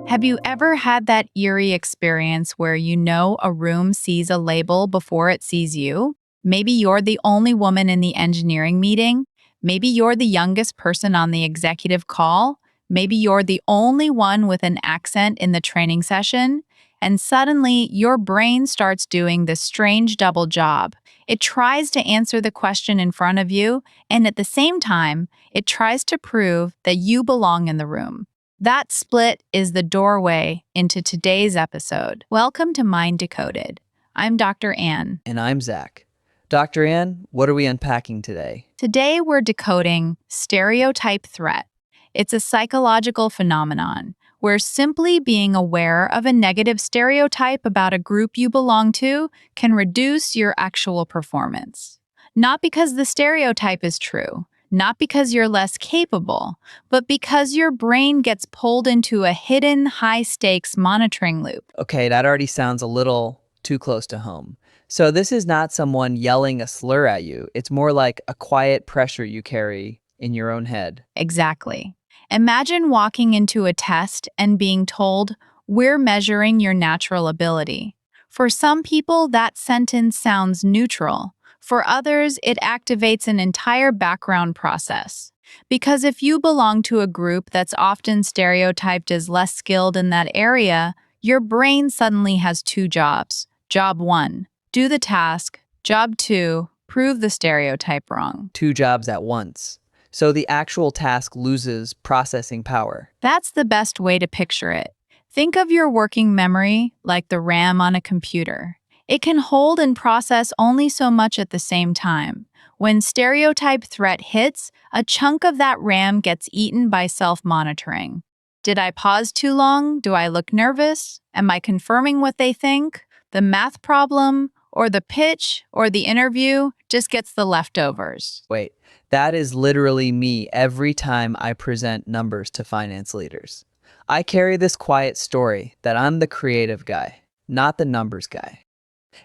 Have you ever had that eerie experience where you know a room sees a label before it sees you? Maybe you're the only woman in the engineering meeting. Maybe you're the youngest person on the executive call. Maybe you're the only one with an accent in the training session. And suddenly, your brain starts doing this strange double job. It tries to answer the question in front of you, and at the same time, it tries to prove that you belong in the room. That split is the doorway into today's episode. Welcome to Mind Decoded. I'm Dr. Ann. And I'm Zach. Dr. Ann, what are we unpacking today? Today we're decoding stereotype threat. It's a psychological phenomenon where simply being aware of a negative stereotype about a group you belong to can reduce your actual performance. Not because the stereotype is true, not because you're less capable, but because your brain gets pulled into a hidden, high-stakes monitoring loop. Okay, that already sounds a little too close to home. So this is not someone yelling a slur at you. It's more like a quiet pressure you carry in your own head. Exactly. Imagine walking into a test and being told, "We're measuring your natural ability." For some people, that sentence sounds neutral. For others, it activates an entire background process. Because if you belong to a group that's often stereotyped as less skilled in that area, your brain suddenly has two jobs. Job one, do the task. Job two, prove the stereotype wrong. Two jobs at once. So the actual task loses processing power. That's the best way to picture it. Think of your working memory like the RAM on a computer. It can hold and process only so much at the same time. When stereotype threat hits, a chunk of that RAM gets eaten by self-monitoring. Did I pause too long? Do I look nervous? Am I confirming what they think? The math problem, or the pitch, or the interview just gets the leftovers. Wait, that is literally me every time I present numbers to finance leaders. I carry this quiet story that I'm the creative guy, not the numbers guy.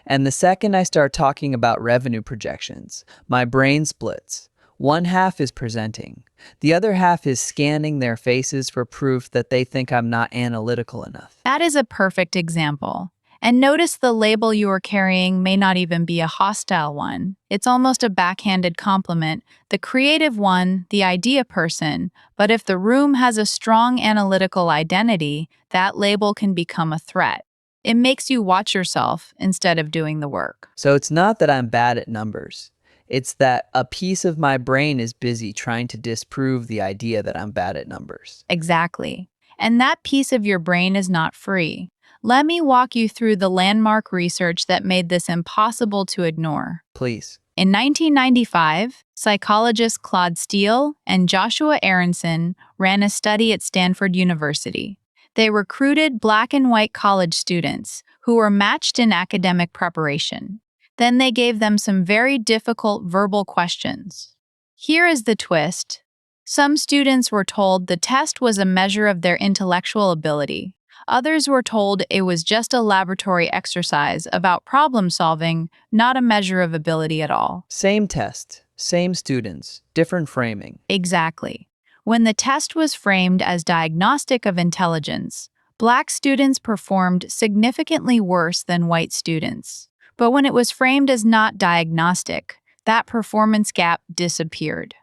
And the second I start talking about revenue projections, my brain splits. One half is presenting. The other half is scanning their faces for proof that they think I'm not analytical enough. That is a perfect example. And notice the label you are carrying may not even be a hostile one. It's almost a backhanded compliment, the creative one, the idea person. But if the room has a strong analytical identity, that label can become a threat. It makes you watch yourself instead of doing the work. So it's not that I'm bad at numbers. It's that a piece of my brain is busy trying to disprove the idea that I'm bad at numbers. Exactly. And that piece of your brain is not free. Let me walk you through the landmark research that made this impossible to ignore. Please. In 1995, psychologists Claude Steele and Joshua Aronson ran a study at Stanford University. They recruited Black and white college students who were matched in academic preparation. Then they gave them some very difficult verbal questions. Here is the twist. Some students were told the test was a measure of their intellectual ability. Others were told it was just a laboratory exercise about problem solving, not a measure of ability at all. Same test, same students, different framing. Exactly. When the test was framed as diagnostic of intelligence, Black students performed significantly worse than white students. But when it was framed as not diagnostic, that performance gap disappeared.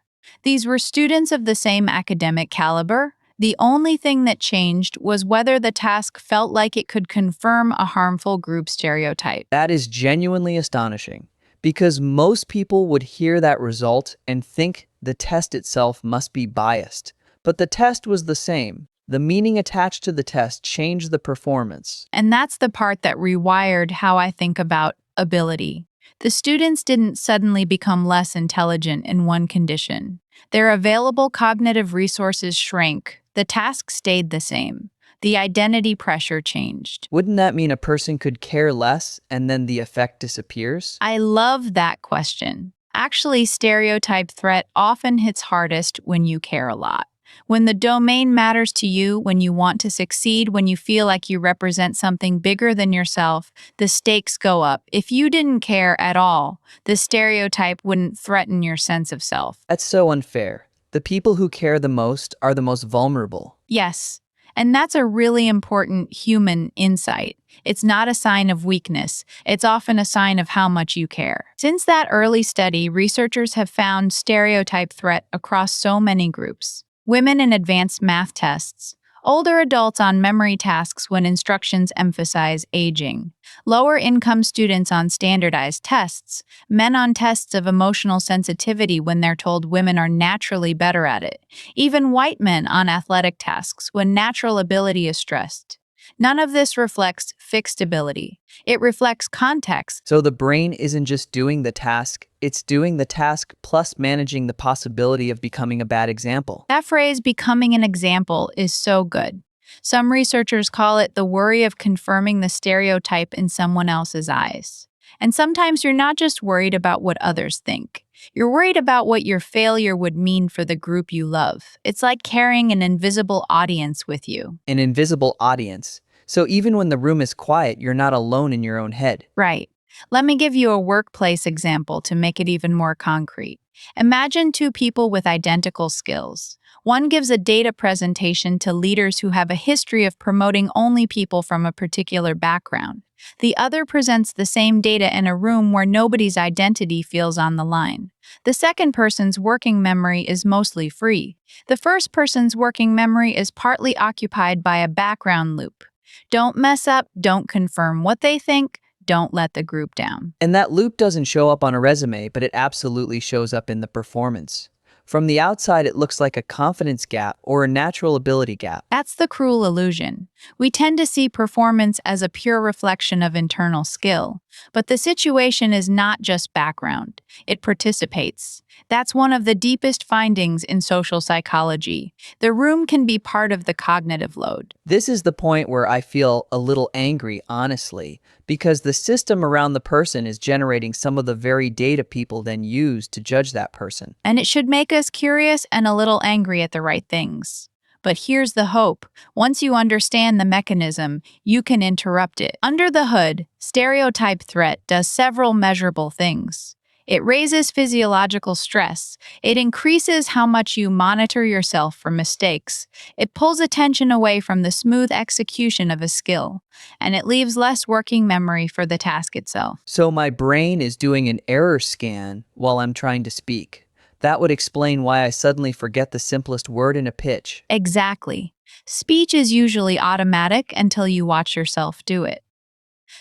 These were students of the same academic caliber. The only thing that changed was whether the task felt like it could confirm a harmful group stereotype. That is genuinely astonishing, because most people would hear that result and think the test itself must be biased. But the test was the same. The meaning attached to the test changed the performance. And that's the part that rewired how I think about ability. The students didn't suddenly become less intelligent in one condition. Their available cognitive resources shrank. The task stayed the same. The identity pressure changed. Wouldn't that mean a person could care less and then the effect disappears? I love that question. Actually, stereotype threat often hits hardest when you care a lot. When the domain matters to you, when you want to succeed, when you feel like you represent something bigger than yourself, the stakes go up. If you didn't care at all, the stereotype wouldn't threaten your sense of self. That's so unfair. The people who care the most are the most vulnerable. Yes, And that's a really important human insight. It's not a sign of weakness, it's often a sign of how much you care. Since that early study, researchers have found stereotype threat across so many groups. Women in advanced math tests, older adults on memory tasks when instructions emphasize aging, lower income students on standardized tests, men on tests of emotional sensitivity when they're told women are naturally better at it, even white men on athletic tasks when natural ability is stressed. None of this reflects fixed ability. It reflects context. So the brain isn't just doing the task, it's doing the task plus managing the possibility of becoming a bad example. That phrase, becoming an example, is so good. Some researchers call it the worry of confirming the stereotype in someone else's eyes. And sometimes you're not just worried about what others think. You're worried about what your failure would mean for the group you love. It's like carrying an invisible audience with you. An invisible audience. So even when the room is quiet, you're not alone in your own head. Right. Let me give you a workplace example to make it even more concrete. Imagine two people with identical skills. One gives a data presentation to leaders who have a history of promoting only people from a particular background. The other presents the same data in a room where nobody's identity feels on the line. The second person's working memory is mostly free. The first person's working memory is partly occupied by a background loop. Don't mess up, don't confirm what they think, don't let the group down. And that loop doesn't show up on a resume, but it absolutely shows up in the performance. From the outside, it looks like a confidence gap or a natural ability gap. That's the cruel illusion. We tend to see performance as a pure reflection of internal skill, but the situation is not just background, it participates. That's one of the deepest findings in social psychology. The room can be part of the cognitive load. This is the point where I feel a little angry, honestly, because the system around the person is generating some of the very data people then use to judge that person. And it should make us curious and a little angry at the right things. But here's the hope. Once you understand the mechanism, you can interrupt it. Under the hood, stereotype threat does several measurable things. It raises physiological stress. It increases how much you monitor yourself for mistakes. It pulls attention away from the smooth execution of a skill. And it leaves less working memory for the task itself. So my brain is doing an error scan while I'm trying to speak. That would explain why I suddenly forget the simplest word in a pitch. Exactly. Speech is usually automatic until you watch yourself do it.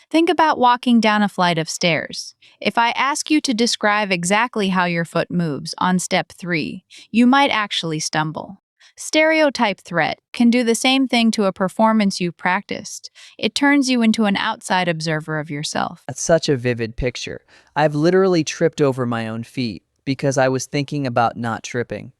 Think about walking down a flight of stairs. If I ask you to describe exactly how your foot moves on step 3, you might actually stumble. Stereotype threat can do the same thing to a performance you've practiced. It turns you into an outside observer of yourself. That's such a vivid picture. I've literally tripped over my own feet because I was thinking about not tripping.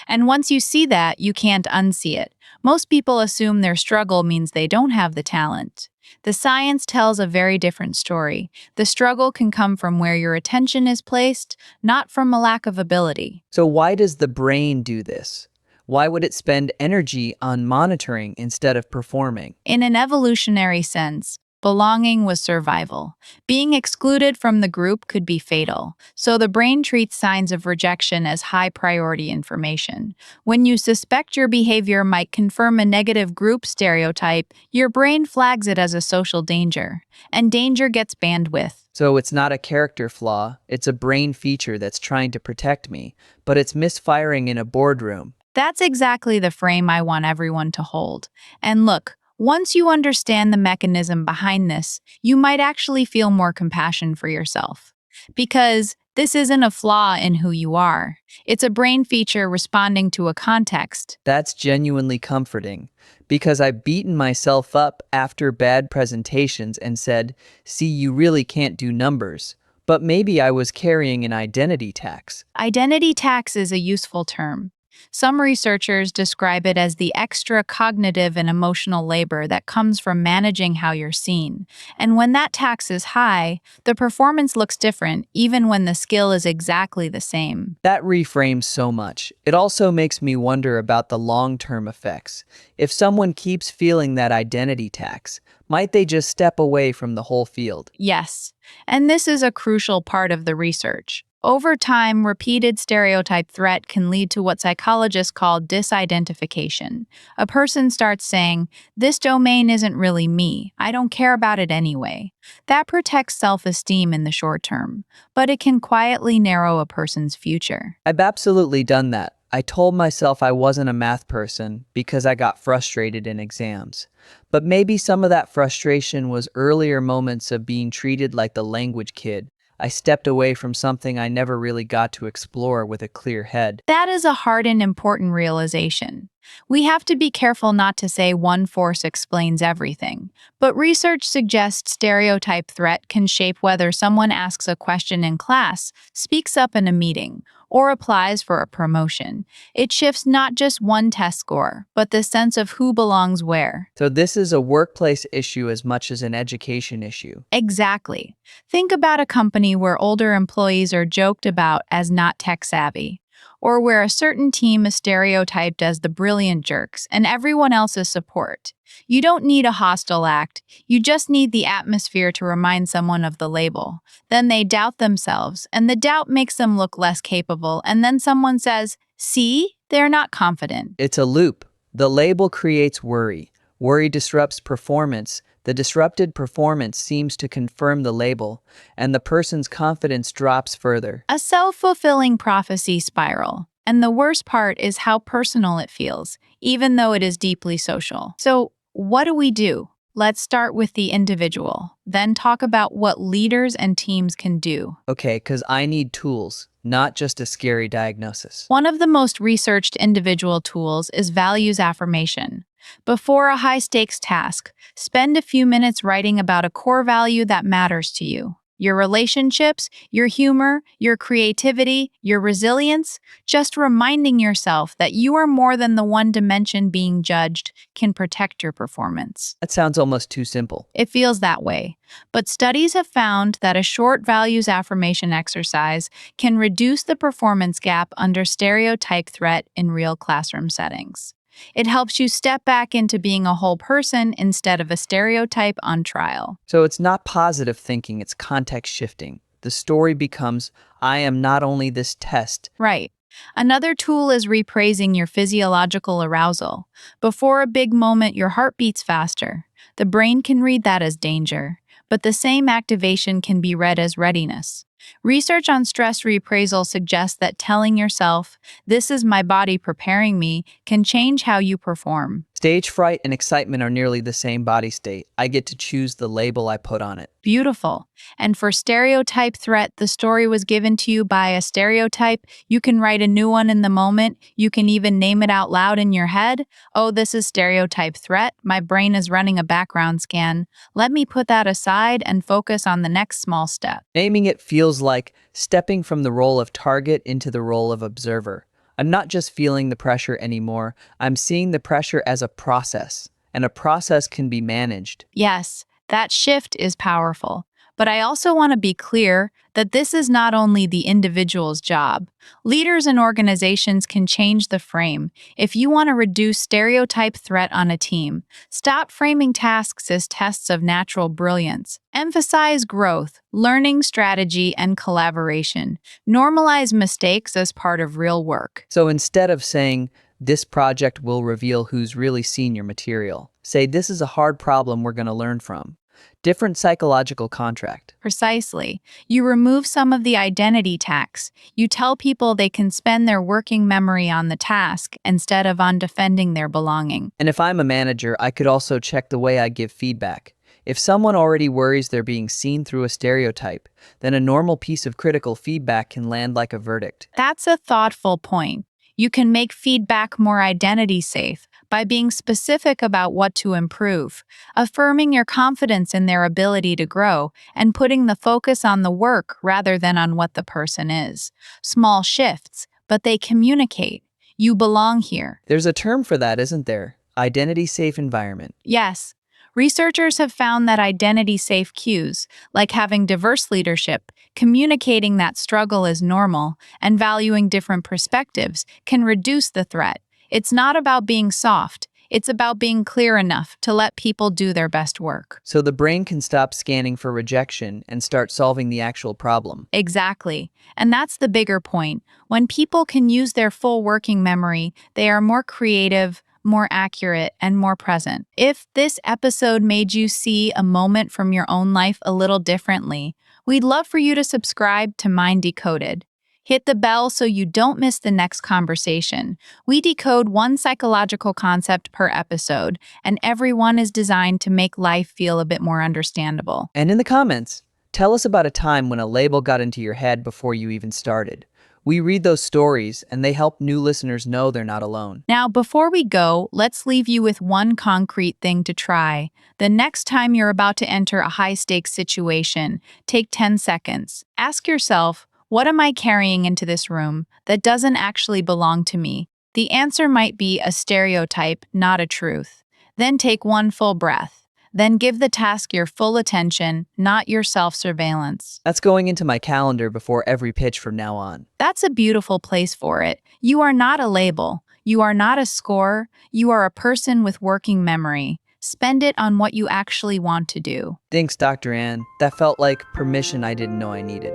And once you see that, you can't unsee it. Most people assume their struggle means they don't have the talent. The science tells a very different story. The struggle can come from where your attention is placed, not from a lack of ability. So why does the brain do this? Why would it spend energy on monitoring instead of performing? In an evolutionary sense, belonging was survival. Being excluded from the group could be fatal, so the brain treats signs of rejection as high-priority information. When you suspect your behavior might confirm a negative group stereotype, your brain flags it as a social danger, and danger gets bandwidth. So it's not a character flaw, it's a brain feature that's trying to protect me, but it's misfiring in a boardroom. That's exactly the frame I want everyone to hold. And look, once you understand the mechanism behind this, you might actually feel more compassion for yourself. Because this isn't a flaw in who you are. It's a brain feature responding to a context. That's genuinely comforting, because I've beaten myself up after bad presentations and said, see, you really can't do numbers. But maybe I was carrying an identity tax. Identity tax is a useful term. Some researchers describe it as the extra cognitive and emotional labor that comes from managing how you're seen. And when that tax is high, the performance looks different, even when the skill is exactly the same. That reframes so much. It also makes me wonder about the long-term effects. If someone keeps feeling that identity tax, might they just step away from the whole field? Yes, and this is a crucial part of the research. Over time, repeated stereotype threat can lead to what psychologists call disidentification. A person starts saying, "This domain isn't really me. I don't care about it anyway." That protects self esteem in the short term, but it can quietly narrow a person's future. I've absolutely done that. I told myself I wasn't a math person because I got frustrated in exams. But maybe some of that frustration was earlier moments of being treated like the language kid. I stepped away from something I never really got to explore with a clear head. That is a hard and important realization. We have to be careful not to say one force explains everything, but research suggests stereotype threat can shape whether someone asks a question in class, speaks up in a meeting, or applies for a promotion. It shifts not just one test score, but the sense of who belongs where. So this is a workplace issue as much as an education issue. Exactly. Think about a company where older employees are joked about as not tech savvy, or where a certain team is stereotyped as the brilliant jerks and everyone else is support. You don't need a hostile act, you just need the atmosphere to remind someone of the label. Then they doubt themselves, and the doubt makes them look less capable, and then someone says, "See, they're not confident." It's a loop. The label creates worry. Worry disrupts performance. The disrupted performance seems to confirm the label, and the person's confidence drops further. A self-fulfilling prophecy spiral. And the worst part is how personal it feels, even though it is deeply social. So, what do we do? Let's start with the individual, then talk about what leaders and teams can do. Okay, because I need tools, not just a scary diagnosis. One of the most researched individual tools is values affirmation. Before a high stakes task, spend a few minutes writing about a core value that matters to you. Your relationships, your humor, your creativity, your resilience, just reminding yourself that you are more than the one dimension being judged can protect your performance. That sounds almost too simple. It feels that way, but studies have found that a short values affirmation exercise can reduce the performance gap under stereotype threat in real classroom settings. It helps you step back into being a whole person instead of a stereotype on trial. So it's not positive thinking, it's context shifting. The story becomes, I am not only this test. Right. Another tool is repraising your physiological arousal. Before a big moment, your heart beats faster. The brain can read that as danger, but the same activation can be read as readiness. Research on stress reappraisal suggests that telling yourself, "This is my body preparing me," can change how you perform. Stage fright and excitement are nearly the same body state. I get to choose the label I put on it. Beautiful. And for stereotype threat, the story was given to you by a stereotype. You can write a new one in the moment. You can even name it out loud in your head. "Oh, this is stereotype threat. My brain is running a background scan. Let me put that aside and focus on the next small step." Naming it feels like stepping from the role of target into the role of observer. I'm not just feeling the pressure anymore, I'm seeing the pressure as a process, and a process can be managed. Yes, that shift is powerful. But I also want to be clear that this is not only the individual's job. Leaders and organizations can change the frame. If you want to reduce stereotype threat on a team, stop framing tasks as tests of natural brilliance. Emphasize growth, learning strategy, and collaboration. Normalize mistakes as part of real work. So instead of saying, this project will reveal who's really seen your material, say this is a hard problem we're going to learn from. Different psychological contract. Precisely. You remove some of the identity tax. You tell people they can spend their working memory on the task instead of on defending their belonging. And if I'm a manager, I could also check the way I give feedback. If someone already worries they're being seen through a stereotype, then a normal piece of critical feedback can land like a verdict. That's a thoughtful point. You can make feedback more identity safe by being specific about what to improve, affirming your confidence in their ability to grow, and putting the focus on the work rather than on what the person is. Small shifts, but they communicate. You belong here. There's a term for that, isn't there? Identity-safe environment. Yes. Researchers have found that identity-safe cues, like having diverse leadership, communicating that struggle is normal, and valuing different perspectives, can reduce the threat. It's not about being soft, It's about being clear enough to let people do their best work. So the brain can stop scanning for rejection and start solving the actual problem. Exactly. And that's the bigger point. When people can use their full working memory, they are more creative, more accurate, and more present. If this episode made you see a moment from your own life a little differently, we'd love for you to subscribe to Mind Decoded. Hit the bell so you don't miss the next conversation. We decode one psychological concept per episode, and every one is designed to make life feel a bit more understandable. And in the comments, tell us about a time when a label got into your head before you even started. We read those stories, and they help new listeners know they're not alone. Now, before we go, let's leave you with one concrete thing to try. The next time you're about to enter a high-stakes situation, take 10 seconds. Ask yourself, what am I carrying into this room that doesn't actually belong to me? The answer might be a stereotype, not a truth. Then take one full breath. Then give the task your full attention, not your self-surveillance. That's going into my calendar before every pitch from now on. That's a beautiful place for it. You are not a label. You are not a score. You are a person with working memory. Spend it on what you actually want to do. Thanks, Dr. Ann. That felt like permission I didn't know I needed.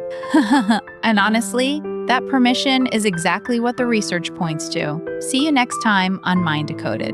And honestly, that permission is exactly what the research points to. See you next time on Mind Decoded.